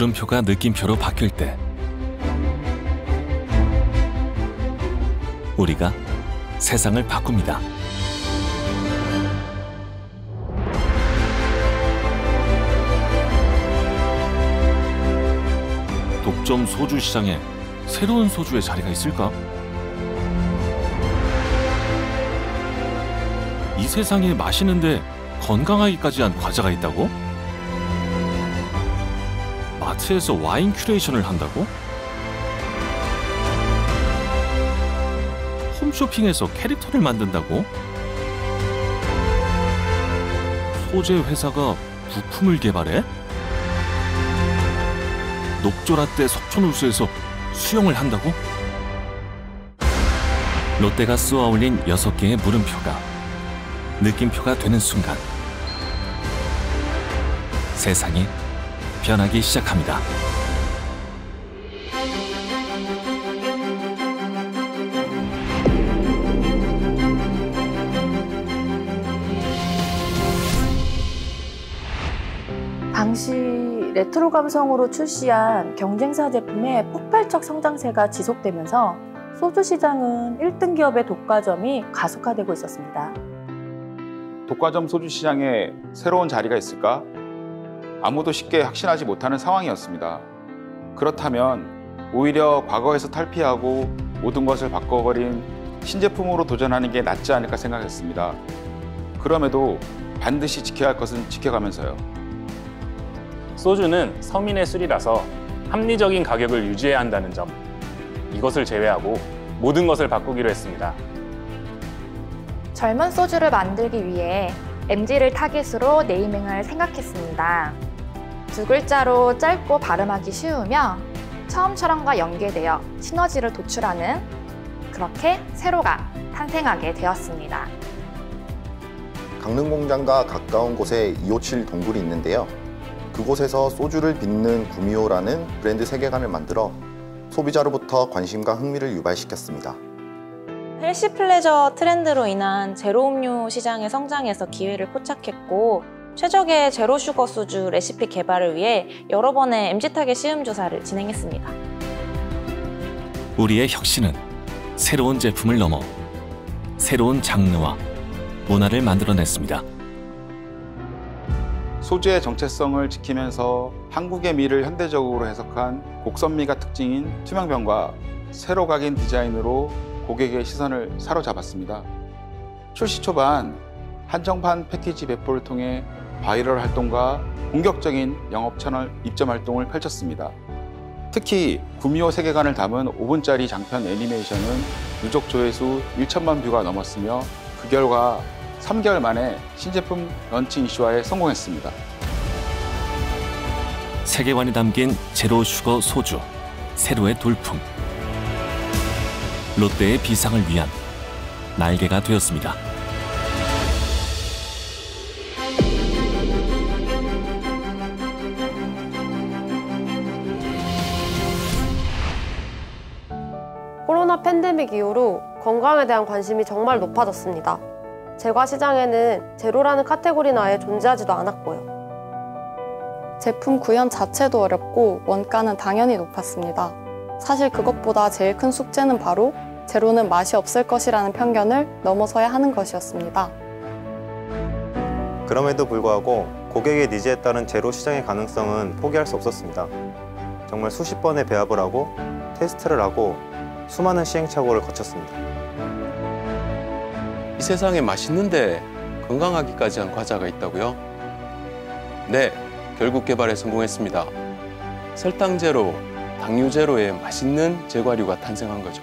물음표가 느낌표로 바뀔 때 우리가 세상을 바꿉니다. 독점 소주 시장에 새로운 소주의 자리가 있을까? 이 세상에 마시는데 건강하기까지 한 과자가 있다고? 마트에서 와인 큐레이션을 한다고? 홈쇼핑에서 캐릭터를 만든다고? 소재 회사가 부품을 개발해? 녹조라떼 석촌호수에서 수영을 한다고? 롯데가 쏘아 올린 6개의 물음표가 느낌표가 되는 순간 세상이 변하기 시작합니다. 당시 레트로 감성으로 출시한 경쟁사 제품의 폭발적 성장세가 지속되면서 소주 시장은 1등 기업의 독과점이 가속화되고 있었습니다. 독과점 소주 시장에 새로운 자리가 있을까? 아무도 쉽게 확신하지 못하는 상황이었습니다. 그렇다면 오히려 과거에서 탈피하고 모든 것을 바꿔버린 신제품으로 도전하는 게 낫지 않을까 생각했습니다. 그럼에도 반드시 지켜야 할 것은 지켜가면서요. 소주는 서민의 술이라서 합리적인 가격을 유지해야 한다는 점, 이것을 제외하고 모든 것을 바꾸기로 했습니다. 젊은 소주를 만들기 위해 MZ를 타깃으로 네이밍을 생각했습니다. 2글자로 짧고 발음하기 쉬우며 처음처럼과 연계되어 시너지를 도출하는, 그렇게 세로가 탄생하게 되었습니다. 강릉공장과 가까운 곳에 257 동굴이 있는데요. 그곳에서 소주를 빚는 구미호라는 브랜드 세계관을 만들어 소비자로부터 관심과 흥미를 유발시켰습니다. 헬시 플레저 트렌드로 인한 제로 음료 시장의 성장에서 기회를 포착했고, 최적의 제로 슈거 소주 레시피 개발을 위해 여러 번의 MZ 타겟 시음 조사를 진행했습니다. 우리의 혁신은 새로운 제품을 넘어 새로운 장르와 문화를 만들어냈습니다. 소주의 정체성을 지키면서 한국의 미를 현대적으로 해석한 곡선미가 특징인 투명병과 세로 각인 디자인으로 고객의 시선을 사로잡았습니다. 출시 초반 한정판 패키지 배포를 통해 바이럴 활동과 공격적인 영업 채널 입점 활동을 펼쳤습니다. 특히 구미호 세계관을 담은 5분짜리 장편 애니메이션은 누적 조회수 1천만 뷰가 넘었으며 그 결과 3개월 만에 신제품 런칭 이슈화에 성공했습니다. 세계관이 담긴 제로 슈거 소주, 세로의 돌풍. 롯데의 비상을 위한 날개가 되었습니다. 코로나 팬데믹 이후로 건강에 대한 관심이 정말 높아졌습니다. 제과 시장에는 제로라는 카테고리는 아예 존재하지도 않았고요. 제품 구현 자체도 어렵고 원가는 당연히 높았습니다. 사실 그것보다 제일 큰 숙제는 바로 제로는 맛이 없을 것이라는 편견을 넘어서야 하는 것이었습니다. 그럼에도 불구하고 고객의 니즈에 따른 제로 시장의 가능성은 포기할 수 없었습니다. 정말 수십 번의 배합을 하고 테스트를 하고 수많은 시행착오를 거쳤습니다. 이 세상에 맛있는데 건강하기까지 한 과자가 있다고요? 네, 결국 개발에 성공했습니다. 설탕 제로, 당류 제로의 맛있는 제과류가 탄생한 거죠.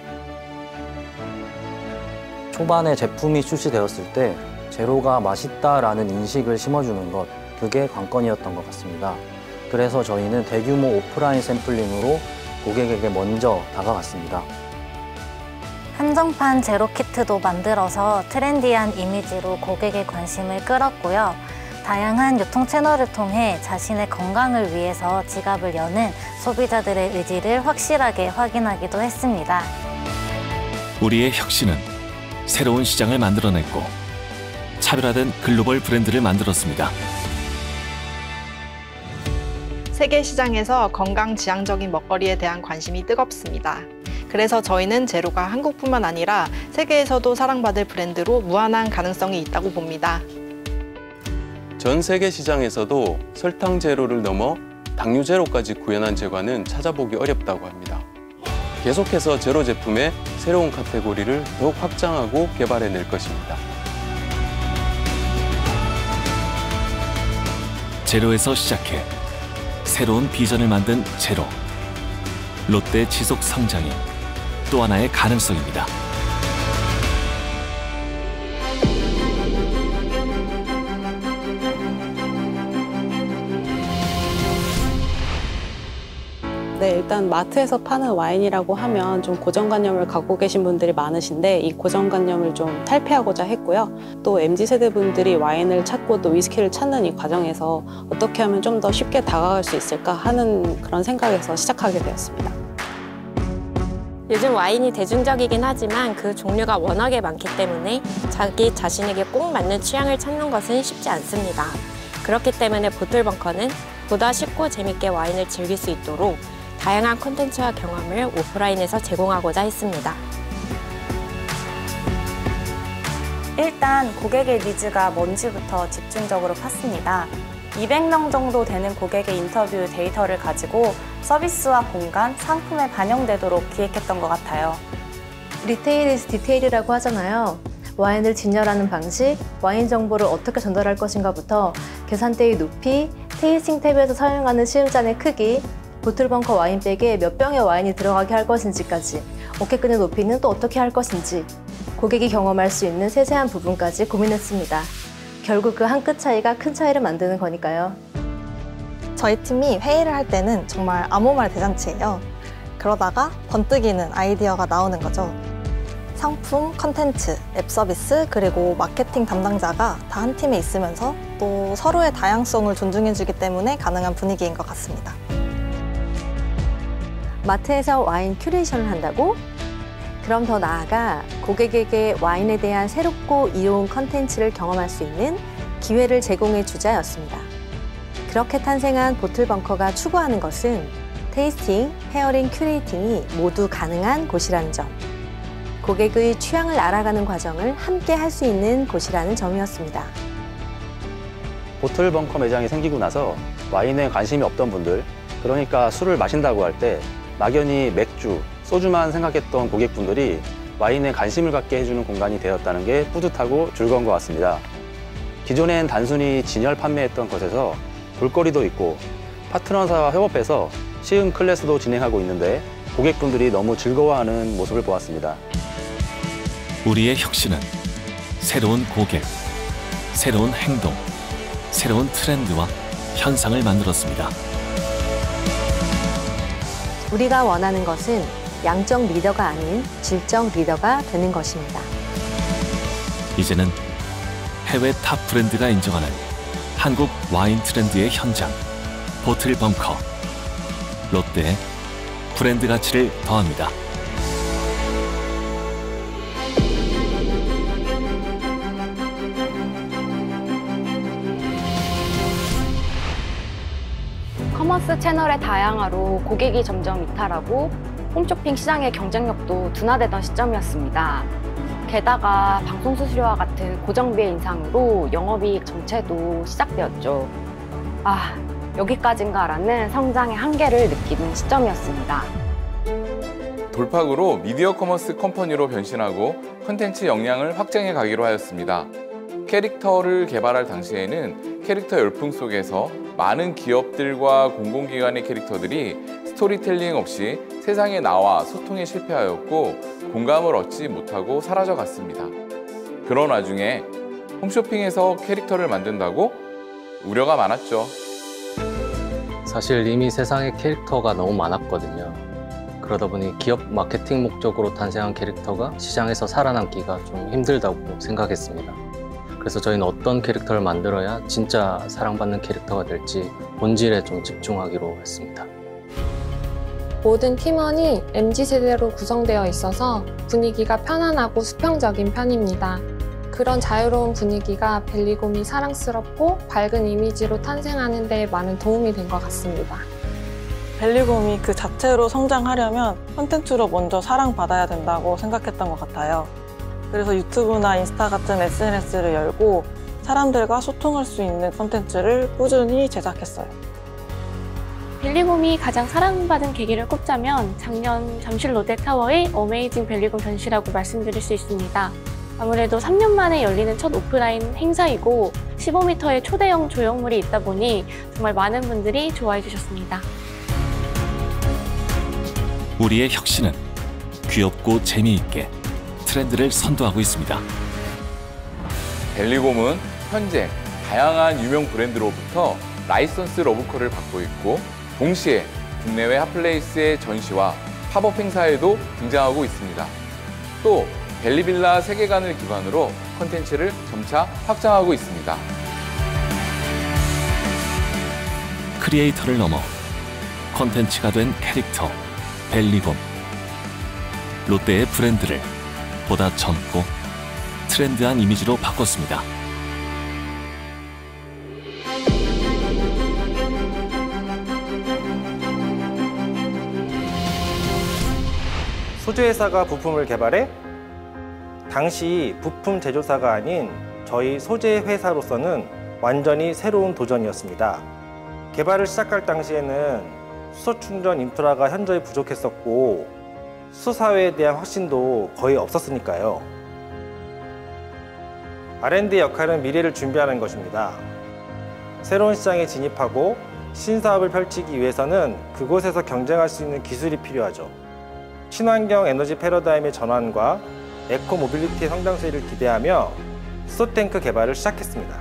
초반에 제품이 출시되었을 때 제로가 맛있다라는 인식을 심어주는 것, 그게 관건이었던 것 같습니다. 그래서 저희는 대규모 오프라인 샘플링으로 고객에게 먼저 다가갔습니다. 한정판 제로 키트도 만들어서 트렌디한 이미지로 고객의 관심을 끌었고요. 다양한 유통 채널을 통해 자신의 건강을 위해서 지갑을 여는 소비자들의 의지를 확실하게 확인하기도 했습니다. 우리의 혁신은 새로운 시장을 만들어냈고 차별화된 글로벌 브랜드를 만들었습니다. 세계 시장에서 건강 지향적인 먹거리에 대한 관심이 뜨겁습니다. 그래서 저희는 제로가 한국뿐만 아니라 세계에서도 사랑받을 브랜드로 무한한 가능성이 있다고 봅니다. 전 세계 시장에서도 설탕 제로를 넘어 당류 제로까지 구현한 제과는 찾아보기 어렵다고 합니다. 계속해서 제로 제품의 새로운 카테고리를 더욱 확장하고 개발해낼 것입니다. 제로에서 시작해 새로운 비전을 만든 제로. 롯데 지속 성장이 또 하나의 가능성입니다. 네, 일단 마트에서 파는 와인이라고 하면 좀 고정관념을 갖고 계신 분들이 많으신데 이 고정관념을 좀 탈피하고자 했고요. 또 MZ세대 분들이 와인을 찾고 또 위스키를 찾는 이 과정에서 어떻게 하면 좀 더 쉽게 다가갈 수 있을까 하는 그런 생각에서 시작하게 되었습니다. 요즘 와인이 대중적이긴 하지만 그 종류가 워낙에 많기 때문에 자기 자신에게 꼭 맞는 취향을 찾는 것은 쉽지 않습니다. 그렇기 때문에 보틀벙커는 보다 쉽고 재밌게 와인을 즐길 수 있도록 다양한 콘텐츠와 경험을 오프라인에서 제공하고자 했습니다. 일단 고객의 니즈가 뭔지부터 집중적으로 팠습니다. 200명 정도 되는 고객의 인터뷰 데이터를 가지고 서비스와 공간, 상품에 반영되도록 기획했던 것 같아요. 리테일이즈 디테일이라고 하잖아요. 와인을 진열하는 방식, 와인 정보를 어떻게 전달할 것인가부터 계산대의 높이, 테이스팅 탭에서 사용하는 시음잔의 크기, 보틀벙커 와인백에 몇 병의 와인이 들어가게 할 것인지까지, 어깨끈의 높이는 또 어떻게 할 것인지 고객이 경험할 수 있는 세세한 부분까지 고민했습니다. 결국 그 한 끗 차이가 큰 차이를 만드는 거니까요. 저희 팀이 회의를 할 때는 정말 아무 말 대잔치예요. 그러다가 번뜩이는 아이디어가 나오는 거죠. 상품, 컨텐츠, 앱 서비스, 그리고 마케팅 담당자가 다 한 팀에 있으면서 또 서로의 다양성을 존중해주기 때문에 가능한 분위기인 것 같습니다. 마트에서 와인 큐레이션을 한다고? 그럼 더 나아가 고객에게 와인에 대한 새롭고 이로운 컨텐츠를 경험할 수 있는 기회를 제공해 주자였습니다. 그렇게 탄생한 보틀벙커가 추구하는 것은 테이스팅, 페어링, 큐레이팅이 모두 가능한 곳이라는 점, 고객의 취향을 알아가는 과정을 함께 할 수 있는 곳이라는 점이었습니다. 보틀벙커 매장이 생기고 나서 와인에 관심이 없던 분들, 그러니까 술을 마신다고 할 때 막연히 맥주, 소주만 생각했던 고객분들이 와인에 관심을 갖게 해주는 공간이 되었다는 게 뿌듯하고 즐거운 것 같습니다. 기존엔 단순히 진열 판매했던 것에서 볼거리도 있고 파트너사와 협업해서 시음 클래스도 진행하고 있는데 고객분들이 너무 즐거워하는 모습을 보았습니다. 우리의 혁신은 새로운 고객, 새로운 행동, 새로운 트렌드와 현상을 만들었습니다. 우리가 원하는 것은 양적 리더가 아닌 질적 리더가 되는 것입니다. 이제는 해외 탑 브랜드가 인정하는 한국 와인 트렌드의 현장, 보틀벙커. 롯데의 브랜드 가치를 더합니다. 커머스 채널의 다양화로 고객이 점점 이탈하고 홈쇼핑 시장의 경쟁력도 둔화되던 시점이었습니다. 게다가 방송 수수료와 같은 고정비의 인상으로 영업이익 정체도 시작되었죠. 여기까지인가라는 성장의 한계를 느끼는 시점이었습니다. 돌파구로 미디어 커머스 컴퍼니로 변신하고 콘텐츠 역량을 확장해 가기로 하였습니다. 캐릭터를 개발할 당시에는 캐릭터 열풍 속에서 많은 기업들과 공공기관의 캐릭터들이 스토리텔링 없이 세상에 나와 소통에 실패하였고 공감을 얻지 못하고 사라져갔습니다. 그런 와중에 홈쇼핑에서 캐릭터를 만든다고 우려가 많았죠. 사실 이미 세상에 캐릭터가 너무 많았거든요. 그러다 보니 기업 마케팅 목적으로 탄생한 캐릭터가 시장에서 살아남기가 좀 힘들다고 생각했습니다. 그래서 저희는 어떤 캐릭터를 만들어야 진짜 사랑받는 캐릭터가 될지 본질에 좀 집중하기로 했습니다. 모든 팀원이 MZ세대로 구성되어 있어서 분위기가 편안하고 수평적인 편입니다. 그런 자유로운 분위기가 벨리곰이 사랑스럽고 밝은 이미지로 탄생하는 데 많은 도움이 된 것 같습니다. 벨리곰이 그 자체로 성장하려면 콘텐츠로 먼저 사랑받아야 된다고 생각했던 것 같아요. 그래서 유튜브나 인스타 같은 SNS를 열고 사람들과 소통할 수 있는 콘텐츠를 꾸준히 제작했어요. 벨리곰이 가장 사랑받은 계기를 꼽자면 작년 잠실 롯데타워의 어메이징 벨리곰 전시라고 말씀드릴 수 있습니다. 아무래도 3년 만에 열리는 첫 오프라인 행사이고 15m의 초대형 조형물이 있다 보니 정말 많은 분들이 좋아해 주셨습니다. 우리의 혁신은 귀엽고 재미있게 트렌드를 선도하고 있습니다. 벨리곰은 현재 다양한 유명 브랜드로부터 라이선스 러브콜을 받고 있고 동시에 국내외 핫플레이스의 전시와 팝업 행사에도 등장하고 있습니다. 또 벨리빌라 세계관을 기반으로 콘텐츠를 점차 확장하고 있습니다. 크리에이터를 넘어 콘텐츠가 된 캐릭터 벨리곰. 롯데의 브랜드를 보다 젊고 트렌드한 이미지로 바꿨습니다. 소재회사가 부품을 개발해 당시 부품 제조사가 아닌 저희 소재회사로서는 완전히 새로운 도전이었습니다. 개발을 시작할 당시에는 수소 충전 인프라가 현저히 부족했었고 수소사회에 대한 확신도 거의 없었으니까요. R&D 역할은 미래를 준비하는 것입니다. 새로운 시장에 진입하고 신사업을 펼치기 위해서는 그곳에서 경쟁할 수 있는 기술이 필요하죠. 친환경 에너지 패러다임의 전환과 에코 모빌리티의 성장세를 기대하며 수소탱크 개발을 시작했습니다.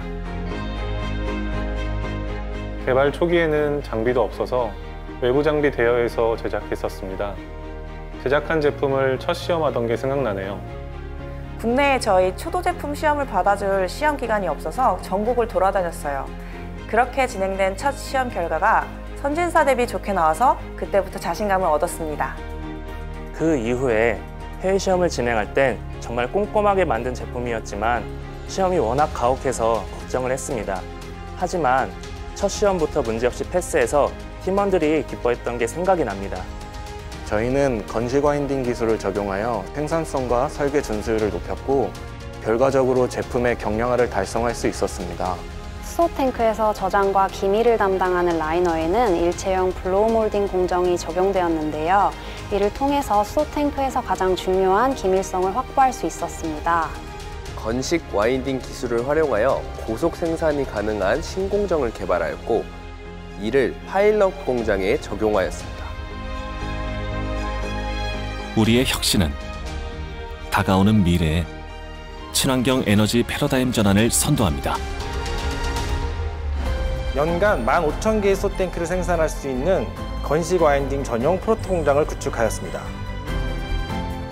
개발 초기에는 장비도 없어서 외부 장비 대여해서 제작했었습니다. 제작한 제품을 첫 시험하던 게 생각나네요. 국내에 저희 초도 제품 시험을 받아줄 시험 기관이 없어서 전국을 돌아다녔어요. 그렇게 진행된 첫 시험 결과가 선진사 대비 좋게 나와서 그때부터 자신감을 얻었습니다. 그 이후에 해외 시험을 진행할 땐 정말 꼼꼼하게 만든 제품이었지만 시험이 워낙 가혹해서 걱정을 했습니다. 하지만 첫 시험부터 문제없이 패스해서 팀원들이 기뻐했던 게 생각이 납니다. 저희는 건식 와인딩 기술을 적용하여 생산성과 설계 준수율을 높였고 결과적으로 제품의 경량화를 달성할 수 있었습니다. 수소탱크에서 저장과 기밀을 담당하는 라이너에는 일체형 블로우 몰딩 공정이 적용되었는데요. 이를 통해서 수소탱크에서 가장 중요한 기밀성을 확보할 수 있었습니다. 건식 와인딩 기술을 활용하여 고속 생산이 가능한 신공정을 개발하였고 이를 파일럿 공장에 적용하였습니다. 우리의 혁신은 다가오는 미래에 친환경 에너지 패러다임 전환을 선도합니다. 연간 15,000개의 수소탱크를 생산할 수 있는 건식 와인딩 전용 프로토 공장을 구축하였습니다.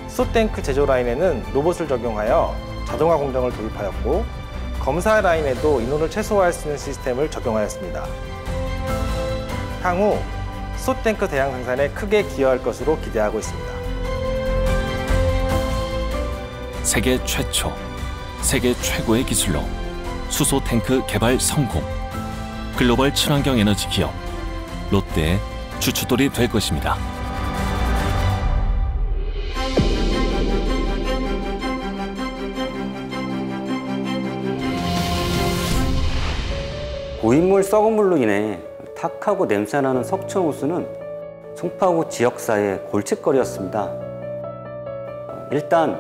수소탱크 제조 라인에는 로봇을 적용하여 자동화 공정을 도입하였고 검사 라인에도 인원을 최소화할 수 있는 시스템을 적용하였습니다. 향후 수소탱크 대량 생산에 크게 기여할 것으로 기대하고 있습니다. 세계 최초, 세계 최고의 기술로 수소 탱크 개발 성공. 글로벌 친환경 에너지 기업 롯데의 주춧돌이 될 것입니다. 고인물 썩은 물로 인해 탁하고 냄새나는 석촌호수는 송파구 지역사회의 골칫거리였습니다. 일단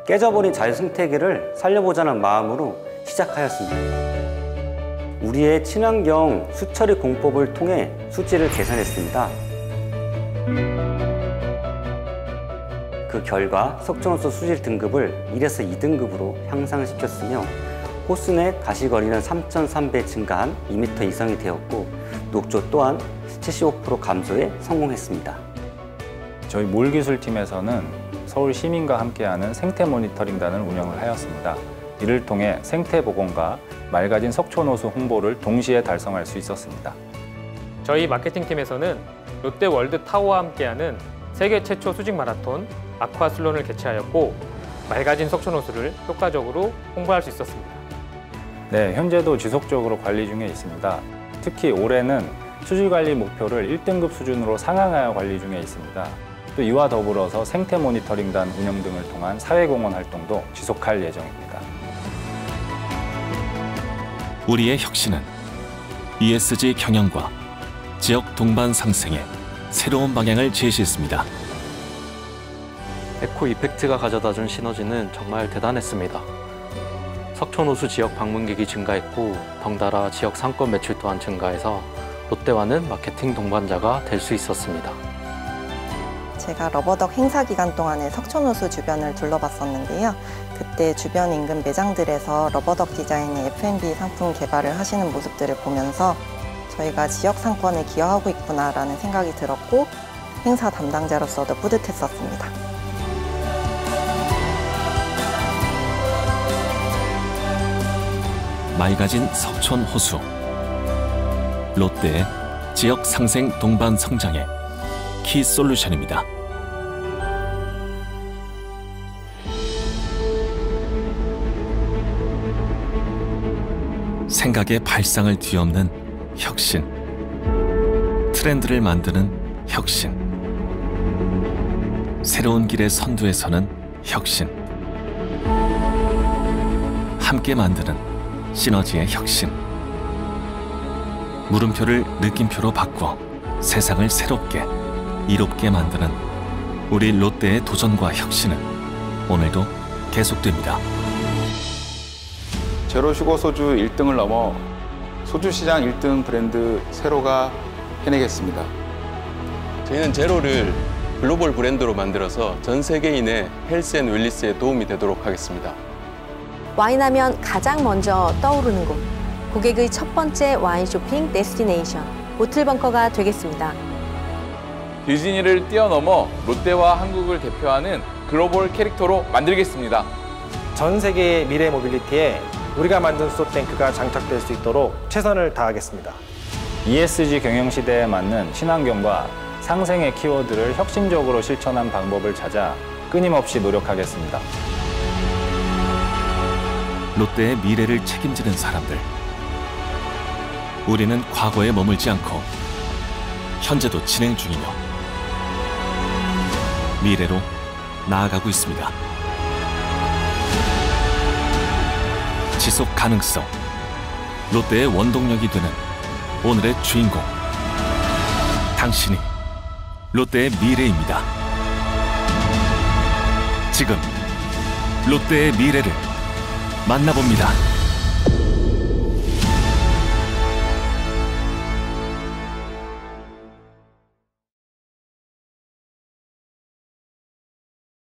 깨져버린 자유생태계를 살려보자는 마음으로 시작하였습니다. 우리의 친환경 수처리 공법을 통해 수질을 계산했습니다. 그 결과 석촌호수 수질 등급을 1에서 2등급으로 향상시켰으며 호수 내 가시거리는 3.3배 증가한 2m 이상이 되었고 녹조 또한 75% 감소에 성공했습니다. 저희 몰기술팀에서는 서울 시민과 함께하는 생태 모니터링단을 운영을 하였습니다. 이를 통해 생태 복원과 맑아진 석촌호수 홍보를 동시에 달성할 수 있었습니다. 저희 마케팅팀에서는 롯데월드 타워와 함께하는 세계 최초 수직 마라톤 아쿠아슬론을 개최하였고 맑아진 석촌호수를 효과적으로 홍보할 수 있었습니다. 네, 현재도 지속적으로 관리 중에 있습니다. 특히 올해는 수질관리 목표를 1등급 수준으로 상향하여 관리 중에 있습니다. 또 이와 더불어서 생태 모니터링단 운영 등을 통한 사회공헌 활동도 지속할 예정입니다. 우리의 혁신은 ESG 경영과 지역 동반 상생에 새로운 방향을 제시했습니다. 에코 이펙트가 가져다준 시너지는 정말 대단했습니다. 석촌호수 지역 방문객이 증가했고 덩달아 지역 상권 매출 또한 증가해서 롯데와는 마케팅 동반자가 될 수 있었습니다. 제가 러버덕 행사 기간 동안에 석촌호수 주변을 둘러봤었는데요. 그때 주변 인근 매장들에서 러버덕 디자인의 F&B 상품 개발을 하시는 모습들을 보면서 저희가 지역 상권에 기여하고 있구나라는 생각이 들었고 행사 담당자로서도 뿌듯했었습니다. 맑아진 석촌호수. 롯데의 지역 상생 동반 성장의 키 솔루션입니다. 생각의 발상을 뒤엎는 혁신. 트렌드를 만드는 혁신. 새로운 길의 선두에 서는 혁신. 함께 만드는 시너지의 혁신. 물음표를 느낌표로 바꿔 세상을 새롭게, 이롭게 만드는 우리 롯데의 도전과 혁신은 오늘도 계속됩니다. 제로 슈거 소주 1등을 넘어 소주 시장 1등 브랜드 세로가 해내겠습니다. 저희는 제로를 글로벌 브랜드로 만들어서 전 세계인의 헬스 앤 웰니스에 도움이 되도록 하겠습니다. 와인하면 가장 먼저 떠오르는 곳, 고객의 첫 번째 와인 쇼핑 데스티네이션, 보틀벙커가 되겠습니다. 디즈니를 뛰어넘어 롯데와 한국을 대표하는 글로벌 캐릭터로 만들겠습니다. 전 세계의 미래 모빌리티에 우리가 만든 수소탱크가 장착될 수 있도록 최선을 다하겠습니다. ESG 경영 시대에 맞는 친환경과 상생의 키워드를 혁신적으로 실천한 방법을 찾아 끊임없이 노력하겠습니다. 롯데의 미래를 책임지는 사람들. 우리는 과거에 머물지 않고 현재도 진행 중이며 미래로 나아가고 있습니다. 지속 가능성. 롯데의 원동력이 되는 오늘의 주인공. 당신이 롯데의 미래입니다. 지금 롯데의 미래를 만나봅니다.